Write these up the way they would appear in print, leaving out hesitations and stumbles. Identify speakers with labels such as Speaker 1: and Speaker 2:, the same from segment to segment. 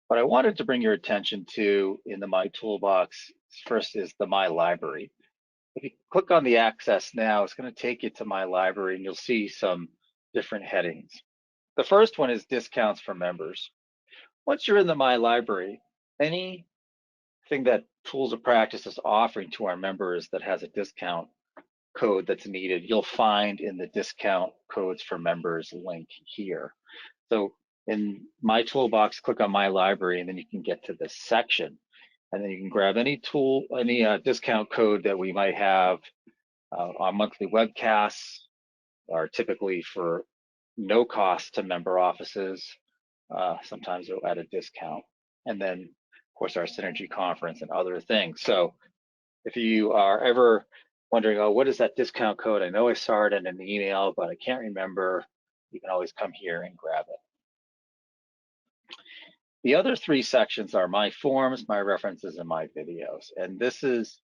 Speaker 1: What I wanted to bring your attention to in the My Toolbox first is the My Library. If you click on the Access Now, it's going to take you to My Library and you'll see some different headings. The first one is discounts for members. Once you're in the My Library, anything that Tools of Practice is offering to our members that has a discount code that's needed, you'll find in the discount codes for members link here. So in My Toolbox, click on My Library, and then you can get to this section. And then you can grab any tool, any discount code that we might have. Our monthly webcasts are typically for no cost to member offices. Sometimes they're at a discount. And then, of course, our Synergy conference and other things. So if you are ever wondering, oh, what is that discount code? I know I saw it in an email, but I can't remember. You can always come here and grab it. The other three sections are My Forms, My References, and My Videos. And this is,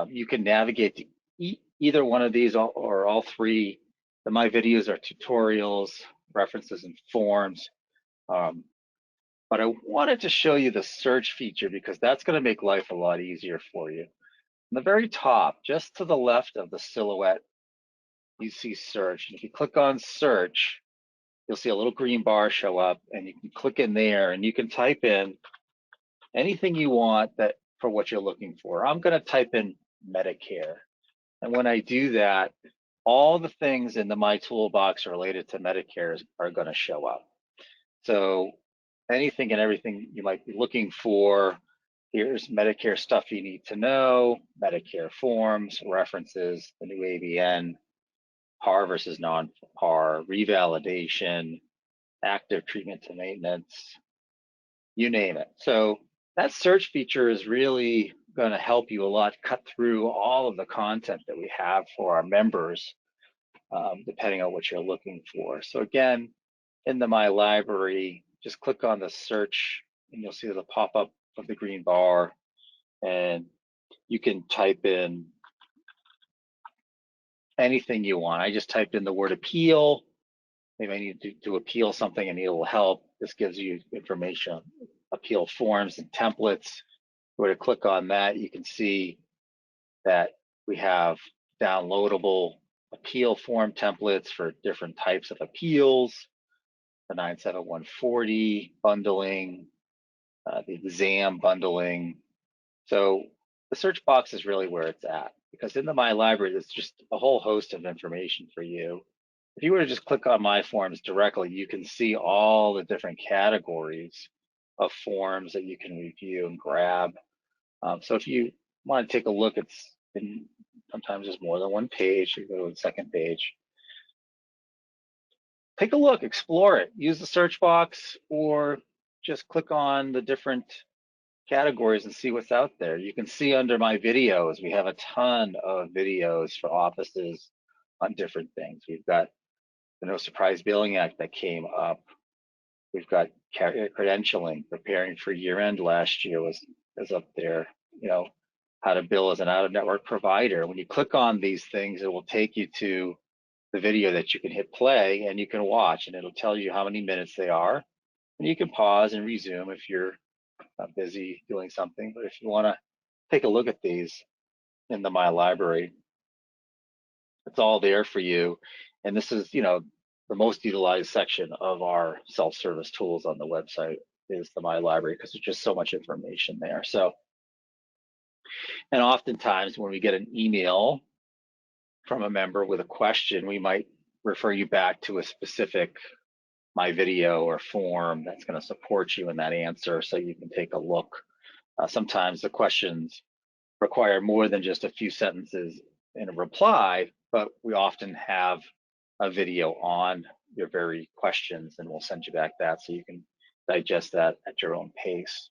Speaker 1: you can navigate to either one of these or all three. The My Videos are tutorials, references, and forms. But I wanted to show you the search feature because that's going to make life a lot easier for you. On the very top, just to the left of the silhouette, you see search. And if you click on search, you'll see a little green bar show up, and you can click in there and you can type in anything you want that for what you're looking for. I'm going to type in Medicare. And when I do that, all the things in the My Toolbox related to Medicare are going to show up. So anything and everything you might be looking for, here's Medicare stuff you need to know, Medicare forms, references, the new ABN, par versus non-par, revalidation, active treatment to maintenance, you name it. So that search feature is really going to help you a lot cut through all of the content that we have for our members, depending on what you're looking for. So again, in the My Library, just click on the search and you'll see the pop-up of the green bar, and you can type in anything you want. I just typed in the word appeal. Maybe I need to appeal something and it will help. This gives you information, appeal forms and templates. If you were to click on that, you can see that we have downloadable appeal form templates for different types of appeals, the 97140 bundling, the exam bundling. So the search box is really where it's at, because in the My Library, there's just a whole host of information for you. If you were to just click on My Forms directly, you can see all the different categories of forms that you can review and grab. So if you want to take a look, it's in, sometimes there's more than one page. You go to the second page. Take a look, explore it, use the search box, or just click on the different categories and see what's out there. You can see under My Videos, we have a ton of videos for offices on different things. We've got the No Surprise Billing Act that came up. We've got credentialing, preparing for year end last year was up there. You know, how to bill as an out-of-network provider. When you click on these things, it will take you to the video that you can hit play and you can watch, and it'll tell you how many minutes they are. And you can pause and resume if you're busy doing something. But if you want to take a look at these in the My Library, it's all there for you. And this is, you know, the most utilized section of our self-service tools on the website is the My Library, because there's just so much information there. So, and oftentimes when we get an email from a member with a question, we might refer you back to a specific My Video or form that's going to support you in that answer, so you can take a look. Sometimes the questions require more than just a few sentences in a reply, but we often have a video on your very questions, and we'll send you back that so you can digest that at your own pace.